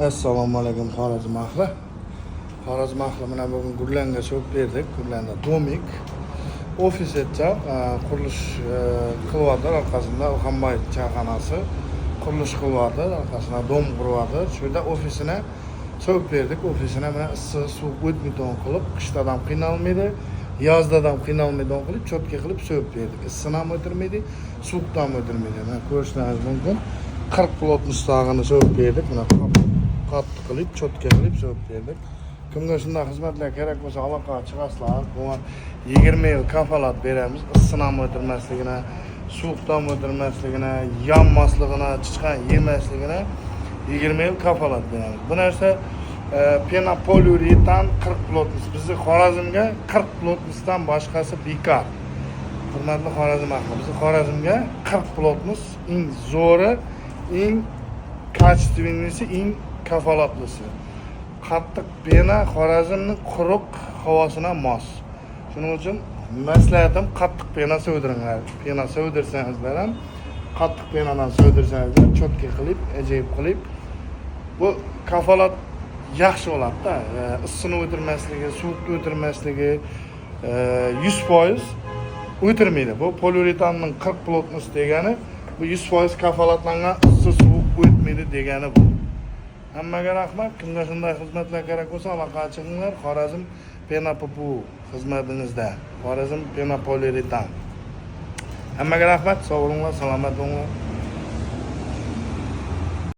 Assalomu alaykum Xorazm ahli. Xorazm ahli mana bugun Gurlanga cho'p berdik. Gurlanda domik ofis etchab qurilish qilyapti. Orqasida Ilhomboy chayxonasi qurilish qilyapti. Orqasida dom quryapti. Shu yerda ofisini cho'p berdik. Ofisini mana issiq suv o'tmaydigan qilib, qishda ham qiynalmaydi, yozda ham qiynalmaydigan qilib, cho'tga qilib cho'p berdik. Issiqni ham o'tirmaydi, suvni ham o'tirmaydi. Mana ko'rishingiz mumkin. 40 plot mustag'ini cho'p berdik. Mana qattiq qilib, cho'tga qilib cho'p berdik. Kimga shunday xizmatlar kerak bo'lsa, aloqa chiqasizlar. Bu 20 yil kafolat beramiz. Issiqni ham o'tirmasligini, suvni ham o'tirmasligini, yonmasligini, chiqan yemasligini 20 yil kafolat beramiz. Bu narsa penopoliuretan 40 plotnis. Bizni Xorazmga 40 plotnisdan boshqasi bekor. Hurmatli Xorazm ahli, bizni Xorazmga 40 plotnis eng zo'ri, eng kачественныйsi, eng kafolatlisi. Qattiq pena Xorazmning quruq havosina mos. Shuning uchun maslahatim qattiq pena sevdiringlar. Pena sevdirsangizlar ham qattiq penadan sevdirsangizlar, cho'tga qilib, ajoyib qilib bu kafolat yaxshi bo'ladi-da. Issiqni o'tirmasligi, suvni o'tirmasligi 100% o'tirmaydi. Bu poliuretanning 40 plotnis degani bu 100% kafolatlangan issiq suv o'tmaydi degani bu. Hammaga rahmat. Kimga shunday xizmatlar kerak bo'lsa, aloqa qilinglar. Xorazm Penopopu xizmatingizda. Xorazm Penopoliuretan. Hammaga rahmat. Sog' bo'linglar, salomat bo'linglar.